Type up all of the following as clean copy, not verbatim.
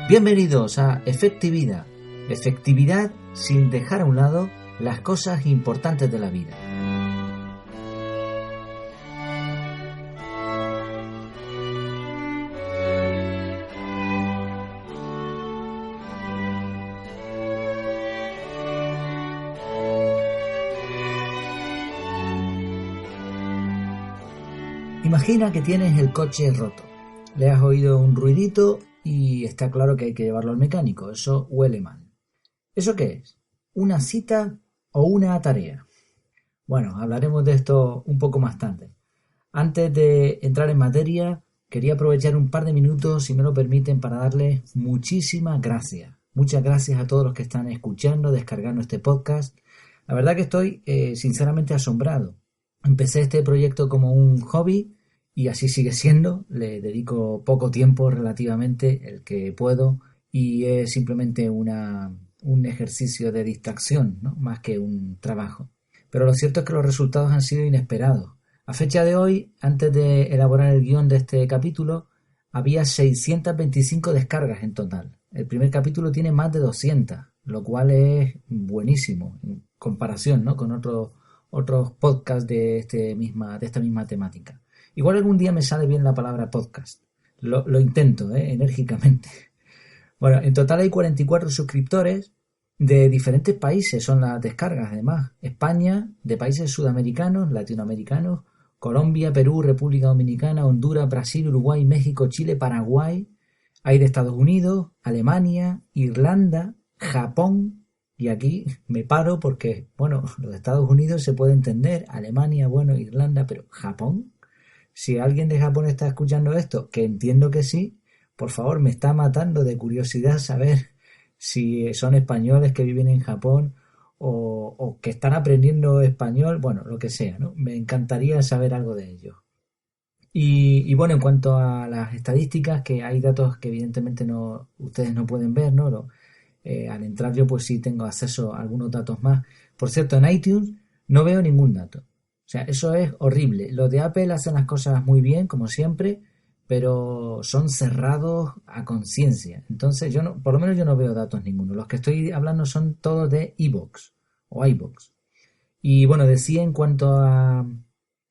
Bienvenidos a Efectividad. Efectividad sin dejar a un lado las cosas importantes de la vida. Imagina que tienes el coche roto. Le has oído un ruidito y está claro que hay que llevarlo al mecánico. Eso huele mal. ¿Eso qué es? ¿Una cita o una tarea? Bueno, hablaremos de esto un poco más tarde. Antes de entrar en materia, quería aprovechar un par de minutos, si me lo permiten, para darles muchísimas gracias. Muchas gracias a todos los que están escuchando, descargando este podcast. La verdad que estoy sinceramente asombrado. Empecé este proyecto como un hobby y así sigue siendo. Le dedico poco tiempo relativamente, el que puedo, y es simplemente un ejercicio de distracción, ¿no? Más que un trabajo. Pero lo cierto es que los resultados han sido inesperados. A fecha de hoy, antes de elaborar el guión de este capítulo, había 625 descargas en total. El primer capítulo tiene más de 200, lo cual es buenísimo en comparación, ¿no?, con otros podcasts de esta misma temática. Igual algún día me sale bien la palabra podcast. Lo intento, enérgicamente. Bueno, en total hay 44 suscriptores de diferentes países, son las descargas además. España, de países sudamericanos, latinoamericanos, Colombia, Perú, República Dominicana, Honduras, Brasil, Uruguay, México, Chile, Paraguay. Hay de Estados Unidos, Alemania, Irlanda, Japón. Y aquí me paro porque, bueno, los Estados Unidos se puede entender, Alemania, bueno, Irlanda, pero ¿Japón? Si alguien de Japón está escuchando esto, que entiendo que sí, por favor, me está matando de curiosidad saber si son españoles que viven en Japón o que están aprendiendo español, bueno, lo que sea, ¿no? Me encantaría saber algo de ello. Y bueno, en cuanto a las estadísticas, que hay datos que evidentemente ustedes no pueden ver, ¿no? Al entrar yo pues sí tengo acceso a algunos datos más. Por cierto, en iTunes no veo ningún dato. O sea, eso es horrible. Los de Apple hacen las cosas muy bien, como siempre, pero son cerrados a conciencia. Entonces, por lo menos yo no veo datos ninguno. Los que estoy hablando son todos de iVoox o iVoox. Y bueno, decía en cuanto a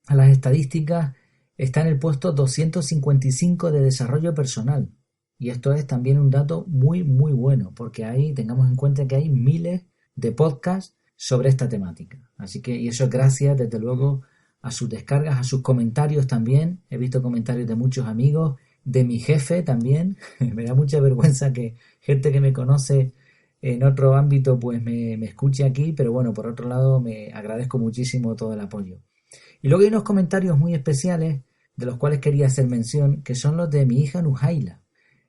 las estadísticas, está en el puesto 255 de desarrollo personal. Y esto es también un dato muy, muy bueno, porque ahí tengamos en cuenta que hay miles de podcasts sobre esta temática. Así que, y eso es gracias, desde luego, a sus descargas, a sus comentarios también. He visto comentarios de muchos amigos, de mi jefe también. Me da mucha vergüenza que gente que me conoce en otro ámbito pues me escuche aquí, pero bueno, por otro lado me agradezco muchísimo todo el apoyo. Y luego hay unos comentarios muy especiales de los cuales quería hacer mención, que son los de mi hija Nujaila.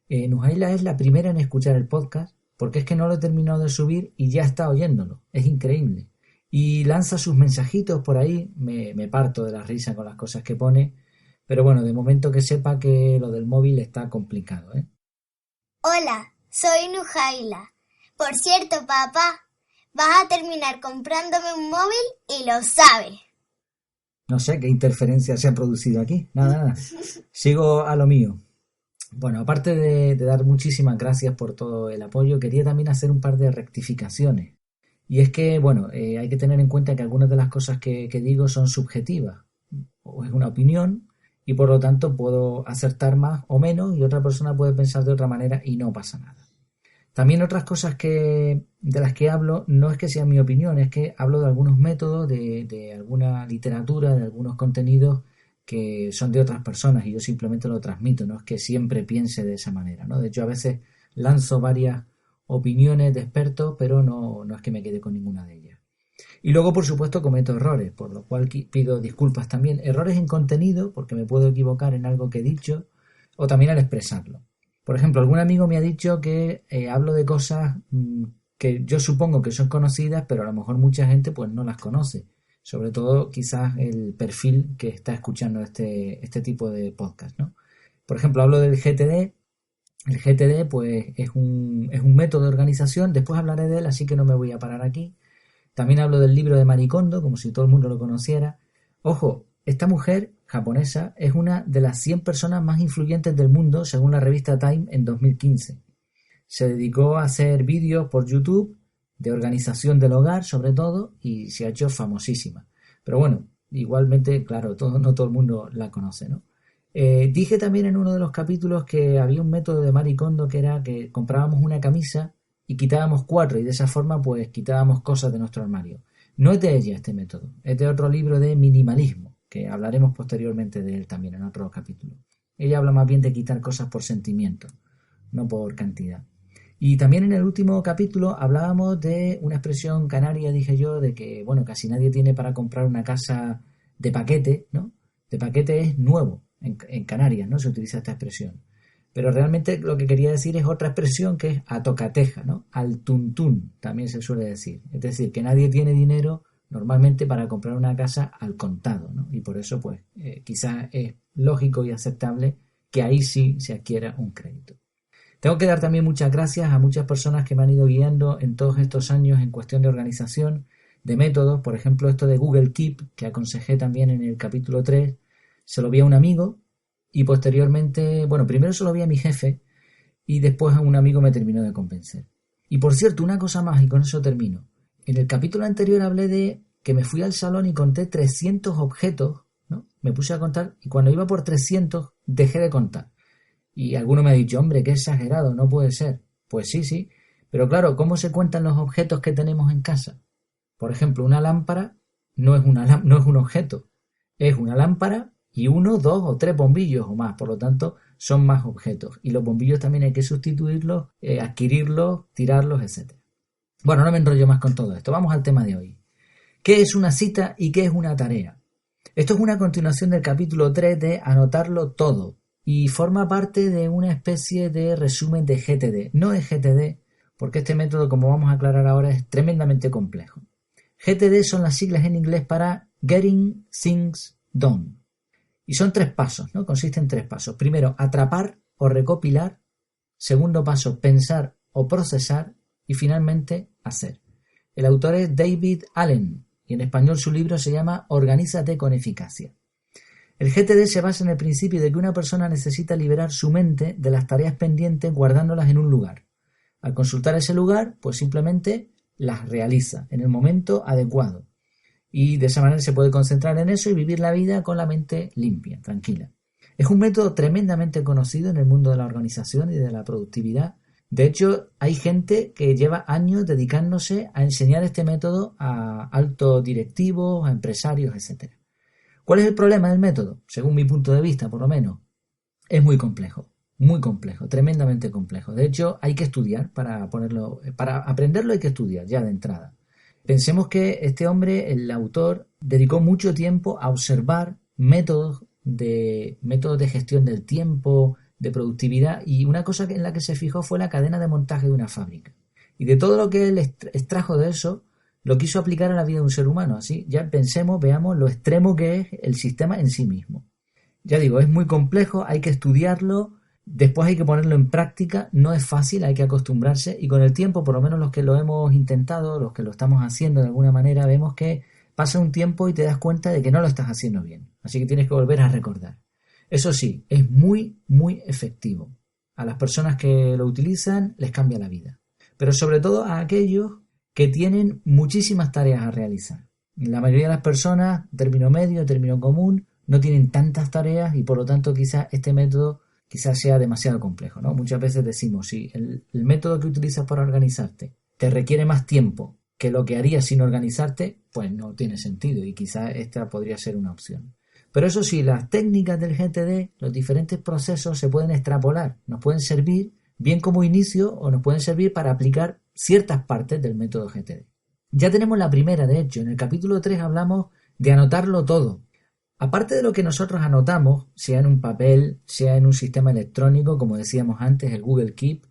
Nujaila es la primera en escuchar el podcast, porque es que no lo he terminado de subir y ya está oyéndolo. Es increíble. Y lanza sus mensajitos por ahí. Me parto de la risa con las cosas que pone. Pero bueno, de momento que sepa que lo del móvil está complicado, ¿eh? Hola, soy Nujaila. Por cierto, papá, vas a terminar comprándome un móvil y lo sabes. No sé qué interferencia se ha producido aquí. Nada. Sigo a lo mío. Bueno, aparte de dar muchísimas gracias por todo el apoyo, quería también hacer un par de rectificaciones. Y es que, bueno, hay que tener en cuenta que algunas de las cosas que digo son subjetivas, o es una opinión, y por lo tanto puedo acertar más o menos, y otra persona puede pensar de otra manera y no pasa nada. También otras cosas de las que hablo no es que sea mi opinión, es que hablo de algunos métodos, de alguna literatura, de algunos contenidos que son de otras personas y yo simplemente lo transmito, no es que siempre piense de esa manera, ¿no? De hecho, a veces lanzo varias opiniones de expertos, pero no es que me quede con ninguna de ellas. Y luego, por supuesto, cometo errores, por lo cual pido disculpas también. Errores en contenido, porque me puedo equivocar en algo que he dicho, o también al expresarlo. Por ejemplo, algún amigo me ha dicho que hablo de cosas que yo supongo que son conocidas, pero a lo mejor mucha gente pues no las conoce. Sobre todo quizás el perfil que está escuchando este tipo de podcast, ¿no? Por ejemplo, hablo del GTD. El GTD pues es un método de organización, después hablaré de él, así que no me voy a parar aquí. También hablo del libro de Marie Kondo, como si todo el mundo lo conociera. Ojo, esta mujer japonesa es una de las 100 personas más influyentes del mundo, según la revista Time en 2015. se dedicó a hacer vídeos por YouTube de organización del hogar, sobre todo, y se ha hecho famosísima. Pero bueno, igualmente, claro, no todo el mundo la conoce, ¿no? Dije también en uno de los capítulos que había un método de Marie Kondo que era que comprábamos una camisa y quitábamos 4 y de esa forma pues quitábamos cosas de nuestro armario. No es de ella este método, es de otro libro de minimalismo, que hablaremos posteriormente de él también en otro capítulo. Ella habla más bien de quitar cosas por sentimiento, no por cantidad. Y también en el último capítulo hablábamos de una expresión canaria, dije yo, de que, bueno, casi nadie tiene para comprar una casa de paquete, ¿no? De paquete es nuevo, en Canarias, ¿no? Se utiliza esta expresión. Pero realmente lo que quería decir es otra expresión que es a tocateja, ¿no? Al tuntún, también se suele decir. Es decir, que nadie tiene dinero normalmente para comprar una casa al contado, ¿no? Y por eso, pues, quizás es lógico y aceptable que ahí sí se adquiera un crédito. Tengo que dar también muchas gracias a muchas personas que me han ido guiando en todos estos años en cuestión de organización, de métodos. Por ejemplo, esto de Google Keep, que aconsejé también en el capítulo 3, se lo vi a un amigo y posteriormente, bueno, primero se lo vi a mi jefe y después a un amigo me terminó de convencer. Y por cierto, una cosa más y con eso termino. En el capítulo anterior hablé de que me fui al salón y conté 300 objetos, ¿no? Me puse a contar y cuando iba por 300 dejé de contar. Y alguno me ha dicho, hombre, qué exagerado, no puede ser. Pues sí, pero claro, ¿cómo se cuentan los objetos que tenemos en casa? Por ejemplo, una lámpara no es un objeto, es una lámpara y 1, 2 o 3 bombillos o más, por lo tanto son más objetos. Y los bombillos también hay que sustituirlos, adquirirlos, tirarlos, etc. Bueno, no me enrollo más con todo esto, vamos al tema de hoy. ¿Qué es una cita y qué es una tarea? Esto es una continuación del capítulo 3 de anotarlo todo. Y forma parte de una especie de resumen de GTD. No es GTD, porque este método, como vamos a aclarar ahora, es tremendamente complejo. GTD son las siglas en inglés para Getting Things Done. Y son 3 pasos, ¿no? Consiste en 3 pasos. Primero, atrapar o recopilar. Segundo paso, pensar o procesar. Y finalmente, hacer. El autor es David Allen, y en español su libro se llama Organízate con eficacia. El GTD se basa en el principio de que una persona necesita liberar su mente de las tareas pendientes guardándolas en un lugar. Al consultar ese lugar, pues simplemente las realiza en el momento adecuado. Y de esa manera se puede concentrar en eso y vivir la vida con la mente limpia, tranquila. Es un método tremendamente conocido en el mundo de la organización y de la productividad. De hecho, hay gente que lleva años dedicándose a enseñar este método a altos directivos, a empresarios, etc. ¿Cuál es el problema del método? Según mi punto de vista, por lo menos, es muy complejo, tremendamente complejo. De hecho, hay que estudiar para aprenderlo hay que estudiar ya de entrada. Pensemos que este hombre, el autor, dedicó mucho tiempo a observar métodos de gestión del tiempo, de productividad, y una cosa en la que se fijó fue la cadena de montaje de una fábrica. Y de todo lo que él extrajo de eso, lo quiso aplicar a la vida de un ser humano. Así ya veamos lo extremo que es el sistema en sí mismo. Ya digo, es muy complejo, hay que estudiarlo, después hay que ponerlo en práctica, no es fácil, hay que acostumbrarse y con el tiempo, por lo menos los que lo hemos intentado, los que lo estamos haciendo de alguna manera, vemos que pasa un tiempo y te das cuenta de que no lo estás haciendo bien. Así que tienes que volver a recordar. Eso sí, es muy, muy efectivo. A las personas que lo utilizan les cambia la vida. Pero sobre todo a aquellos que tienen muchísimas tareas a realizar. La mayoría de las personas, término medio, término común, no tienen tantas tareas y por lo tanto quizás este método sea demasiado complejo, ¿no? Muchas veces decimos, si el método que utilizas para organizarte te requiere más tiempo que lo que harías sin organizarte, pues no tiene sentido y quizás esta podría ser una opción. Pero eso sí, las técnicas del GTD, los diferentes procesos se pueden extrapolar, nos pueden servir bien como inicio o nos pueden servir para aplicar ciertas partes del método GTD. Ya tenemos la primera, de hecho, en el capítulo 3 hablamos de anotarlo todo. Aparte de lo que nosotros anotamos, sea en un papel, sea en un sistema electrónico, como decíamos antes, el Google Keep,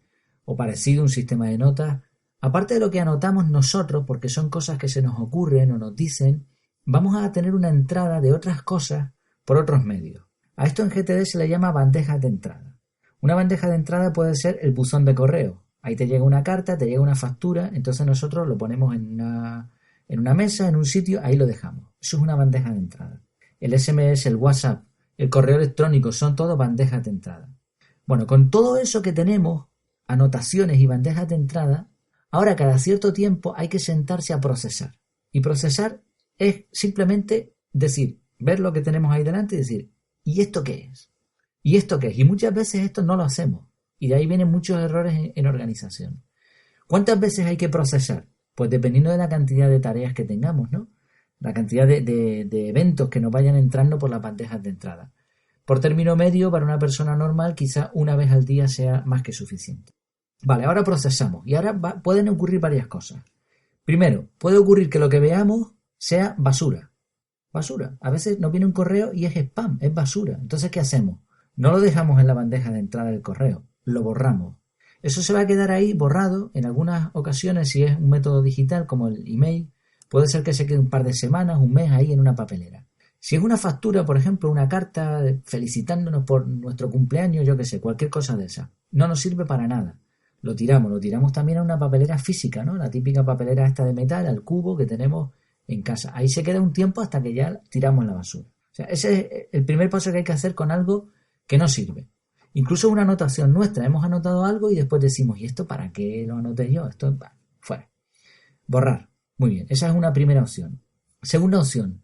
o parecido, un sistema de notas, aparte de lo que anotamos nosotros, porque son cosas que se nos ocurren o nos dicen, vamos a tener una entrada de otras cosas por otros medios. A esto en GTD se le llama bandejas de entrada. Una bandeja de entrada puede ser el buzón de correo. Ahí te llega una carta, te llega una factura, entonces nosotros lo ponemos en una mesa, en un sitio, ahí lo dejamos. Eso es una bandeja de entrada. El SMS, el WhatsApp, el correo electrónico, son todo bandejas de entrada. Bueno, con todo eso que tenemos, anotaciones y bandejas de entrada, ahora cada cierto tiempo hay que sentarse a procesar. Y procesar es simplemente decir, ver lo que tenemos ahí delante y decir, ¿y esto qué es? ¿Y esto qué es? Y muchas veces esto no lo hacemos. Y de ahí vienen muchos errores en organización. ¿Cuántas veces hay que procesar? Pues dependiendo de la cantidad de tareas que tengamos, ¿no? La cantidad de eventos que nos vayan entrando por las bandejas de entrada. Por término medio, para una persona normal, quizá una vez al día sea más que suficiente. Vale, ahora procesamos. Y ahora pueden ocurrir varias cosas. Primero, puede ocurrir que lo que veamos sea basura. Basura. A veces nos viene un correo y es spam, es basura. Entonces, ¿qué hacemos? No lo dejamos en la bandeja de entrada del correo, lo borramos. Eso se va a quedar ahí borrado. En algunas ocasiones, si es un método digital como el email, puede ser que se quede un par de semanas, un mes ahí en una papelera. Si es una factura, por ejemplo, una carta felicitándonos por nuestro cumpleaños, yo qué sé, cualquier cosa de esa, no nos sirve para nada. Lo tiramos también a una papelera física, ¿no? La típica papelera esta de metal, al cubo que tenemos en casa. Ahí se queda un tiempo hasta que ya tiramos la basura. O sea, ese es el primer paso que hay que hacer con algo que no sirve. Incluso una anotación nuestra, hemos anotado algo y después decimos, ¿y esto para qué lo anoté yo? Esto, fuera. Borrar. Muy bien, esa es una primera opción. Segunda opción,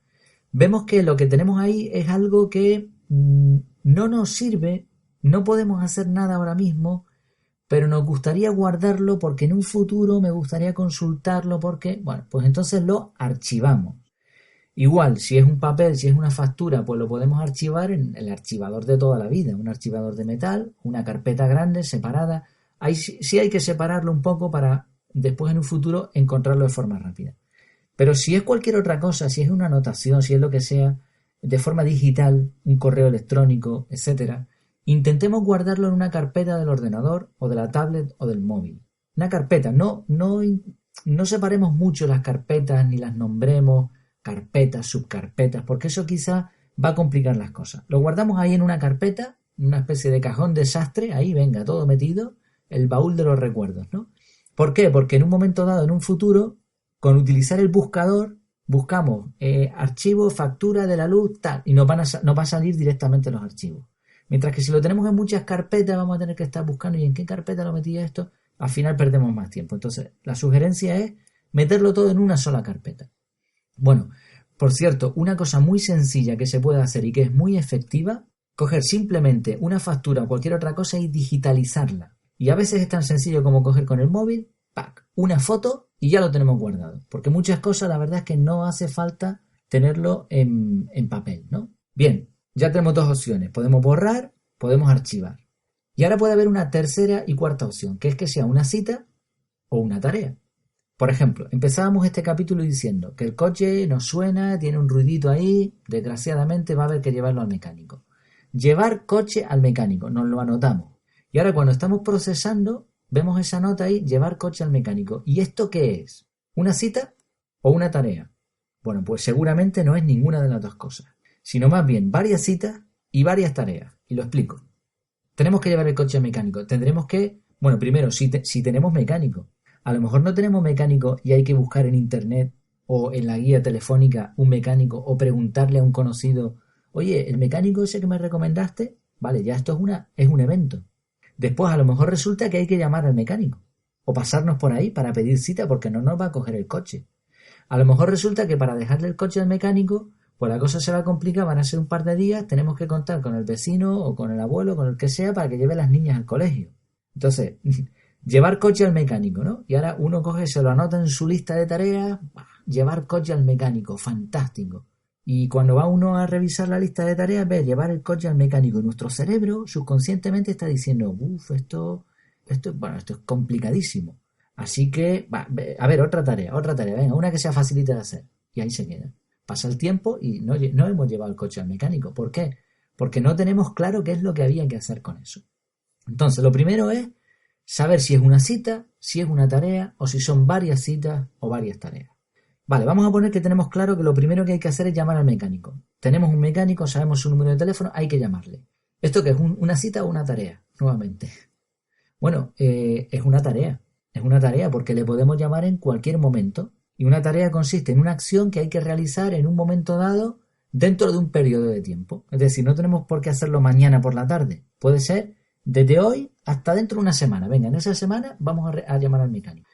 vemos que lo que tenemos ahí es algo que no nos sirve, no podemos hacer nada ahora mismo, pero nos gustaría guardarlo porque en un futuro me gustaría consultarlo porque, bueno, pues entonces lo archivamos. Igual, si es un papel, si es una factura, pues lo podemos archivar en el archivador de toda la vida, un archivador de metal, una carpeta grande, separada. Ahí sí hay que separarlo un poco para después en un futuro encontrarlo de forma rápida. Pero si es cualquier otra cosa, si es una anotación, si es lo que sea, de forma digital, un correo electrónico, etcétera, intentemos guardarlo en una carpeta del ordenador o de la tablet o del móvil. Una carpeta, no separemos mucho las carpetas ni las nombremos carpetas, subcarpetas, porque eso quizá va a complicar las cosas. Lo guardamos ahí en una carpeta, una especie de cajón desastre, ahí venga, todo metido, el baúl de los recuerdos, ¿no? ¿Por qué? Porque en un momento dado, en un futuro, con utilizar el buscador, buscamos archivo, factura de la luz, tal, y nos va a salir directamente los archivos. Mientras que si lo tenemos en muchas carpetas, vamos a tener que estar buscando y en qué carpeta lo metí esto, al final perdemos más tiempo. Entonces, la sugerencia es meterlo todo en una sola carpeta. Bueno, por cierto, una cosa muy sencilla que se puede hacer y que es muy efectiva, coger simplemente una factura o cualquier otra cosa y digitalizarla. Y a veces es tan sencillo como coger con el móvil, ¡pac!, una foto y ya lo tenemos guardado. Porque muchas cosas la verdad es que no hace falta tenerlo en papel, ¿no? Bien, ya tenemos dos opciones. Podemos borrar, podemos archivar. Y ahora puede haber una tercera y cuarta opción, que es que sea una cita o una tarea. Por ejemplo, empezábamos este capítulo diciendo que el coche nos suena, tiene un ruidito ahí, desgraciadamente va a haber que llevarlo al mecánico. Llevar coche al mecánico, nos lo anotamos. Y ahora cuando estamos procesando, vemos esa nota ahí, llevar coche al mecánico. ¿Y esto qué es? ¿Una cita o una tarea? Bueno, pues seguramente no es ninguna de las dos cosas, sino más bien varias citas y varias tareas. Y lo explico. Tenemos que llevar el coche al mecánico. Tendremos que, bueno, primero, si tenemos mecánico. A lo mejor no tenemos mecánico y hay que buscar en internet o en la guía telefónica un mecánico o preguntarle a un conocido, oye, ¿el mecánico ese que me recomendaste? Vale, ya esto es un evento. Después a lo mejor resulta que hay que llamar al mecánico o pasarnos por ahí para pedir cita porque no nos va a coger el coche. A lo mejor resulta que para dejarle el coche al mecánico, pues la cosa se va a complicar, van a ser un par de días, tenemos que contar con el vecino o con el abuelo, con el que sea, para que lleve a las niñas al colegio. Entonces, llevar coche al mecánico, ¿no? Y ahora uno coge, se lo anota en su lista de tareas, llevar coche al mecánico, fantástico. Y cuando va uno a revisar la lista de tareas, ve llevar el coche al mecánico. Y nuestro cerebro subconscientemente está diciendo, esto es complicadísimo. Así que, a ver, otra tarea, venga, una que sea facilita de hacer. Y ahí se queda. Pasa el tiempo y no hemos llevado el coche al mecánico. ¿Por qué? Porque no tenemos claro qué es lo que había que hacer con eso. Entonces, lo primero es saber si es una cita, si es una tarea o si son varias citas o varias tareas. Vale, vamos a poner que tenemos claro que lo primero que hay que hacer es llamar al mecánico. Tenemos un mecánico, sabemos su número de teléfono, hay que llamarle. ¿Esto qué es? ¿Una cita o una tarea? Nuevamente. Bueno, es una tarea. Es una tarea porque le podemos llamar en cualquier momento. Y una tarea consiste en una acción que hay que realizar en un momento dado dentro de un periodo de tiempo. Es decir, no tenemos por qué hacerlo mañana por la tarde. Puede ser desde hoy hasta dentro de una semana. Venga, en esa semana vamos a llamar al mecánico.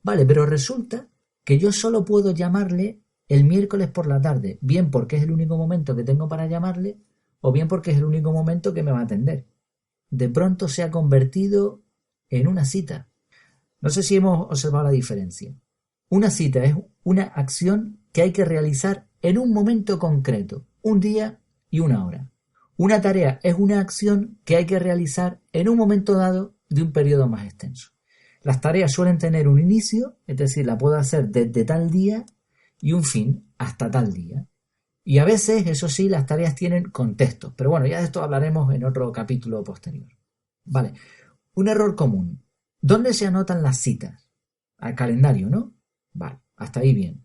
Vale, pero resulta que yo solo puedo llamarle el miércoles por la tarde, bien porque es el único momento que tengo para llamarle, o bien porque es el único momento que me va a atender. De pronto se ha convertido en una cita. No sé si hemos observado la diferencia. Una cita es una acción que hay que realizar en un momento concreto, un día y una hora. Una tarea es una acción que hay que realizar en un momento dado de un periodo más extenso. Las tareas suelen tener un inicio, es decir, la puedo hacer desde tal día, y un fin hasta tal día. Y a veces, eso sí, las tareas tienen contextos. Pero bueno, ya de esto hablaremos en otro capítulo posterior. Vale, un error común. ¿Dónde se anotan las citas? Al calendario, ¿no? Vale, hasta ahí bien.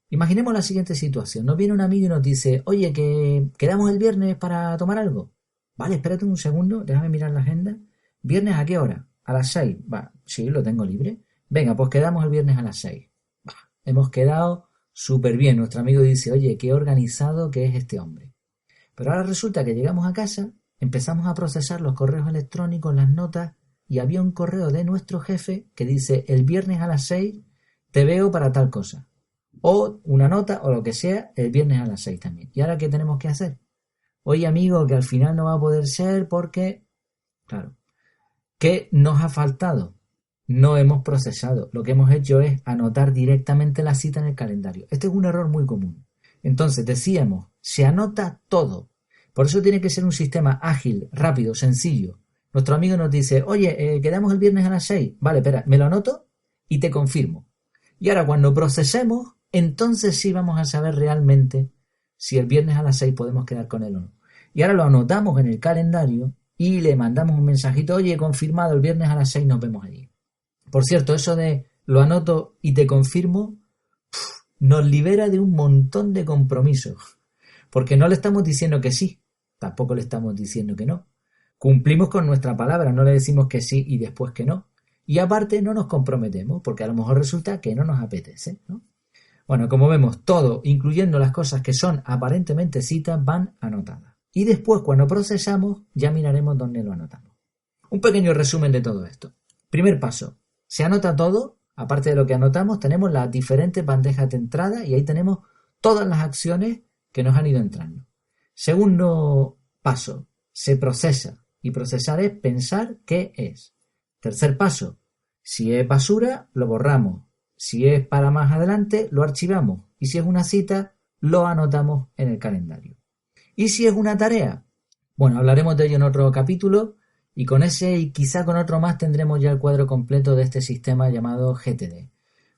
Imaginemos la siguiente situación. Nos viene un amigo y nos dice, oye, que quedamos el viernes para tomar algo. Vale, espérate un segundo, déjame mirar la agenda. ¿Viernes a qué hora? A las 6. Va, sí, lo tengo libre. Venga, pues quedamos el viernes a las 6. Va, hemos quedado súper bien. Nuestro amigo dice, oye, qué organizado que es este hombre. Pero ahora resulta que llegamos a casa, empezamos a procesar los correos electrónicos, las notas, y había un correo de nuestro jefe que dice, el viernes a las 6 te veo para tal cosa. O una nota o lo que sea, el viernes a las 6 también. ¿Y ahora qué tenemos que hacer? Oye, amigo, que al final no va a poder ser porque... Claro. ¿Qué nos ha faltado? No hemos procesado. Lo que hemos hecho es anotar directamente la cita en el calendario. Este es un error muy común. Entonces, decíamos, se anota todo. Por eso tiene que ser un sistema ágil, rápido, sencillo. Nuestro amigo nos dice, oye, quedamos el viernes a las 6. Vale, espera, me lo anoto y te confirmo. Y ahora cuando procesemos, entonces sí vamos a saber realmente si el viernes a las 6 podemos quedar con él o no. Y ahora lo anotamos en el calendario y le mandamos un mensajito, oye, confirmado, el viernes a las 6 nos vemos allí. Por cierto, eso de lo anoto y te confirmo, nos libera de un montón de compromisos. Porque no le estamos diciendo que sí, tampoco le estamos diciendo que no. Cumplimos con nuestra palabra, no le decimos que sí y después que no. Y aparte no nos comprometemos, porque a lo mejor resulta que no nos apetece, ¿no? Bueno, como vemos, todo, incluyendo las cosas que son aparentemente citas, van anotadas. Y después, cuando procesamos, ya miraremos dónde lo anotamos. Un pequeño resumen de todo esto. Primer paso, se anota todo. Aparte de lo que anotamos, tenemos las diferentes bandejas de entrada y ahí tenemos todas las acciones que nos han ido entrando. Segundo paso, se procesa. Y procesar es pensar qué es. Tercer paso, si es basura, lo borramos. Si es para más adelante, lo archivamos. Y si es una cita, lo anotamos en el calendario. ¿Y si es una tarea? Bueno, hablaremos de ello en otro capítulo y con ese y quizá con otro más tendremos ya el cuadro completo de este sistema llamado GTD.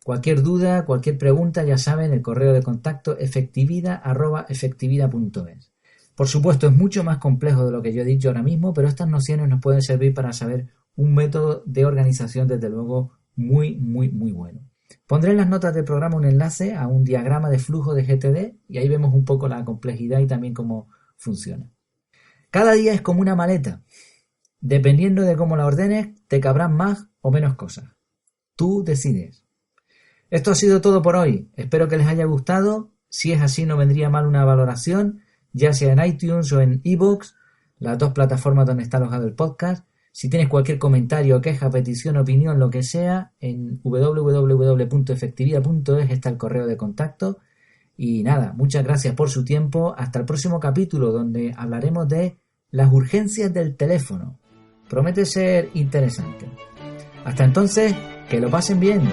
Cualquier duda, cualquier pregunta, ya saben, el correo de contacto efectividad@efectividad.es. Por supuesto, es mucho más complejo de lo que yo he dicho ahora mismo, pero estas nociones nos pueden servir para saber un método de organización, desde luego, muy bueno. Pondré en las notas del programa un enlace a un diagrama de flujo de GTD y ahí vemos un poco la complejidad y también cómo funciona. Cada día es como una maleta. Dependiendo de cómo la ordenes, te cabrán más o menos cosas. Tú decides. Esto ha sido todo por hoy. Espero que les haya gustado. Si es así, no vendría mal una valoración, ya sea en iTunes o en iVoox, las dos plataformas donde está alojado el podcast. Si tienes cualquier comentario, queja, petición, opinión, lo que sea, en www.efectividad.es está el correo de contacto. Y nada, muchas gracias por su tiempo. Hasta el próximo capítulo, donde hablaremos de las urgencias del teléfono. Promete ser interesante. Hasta entonces, que lo pasen bien.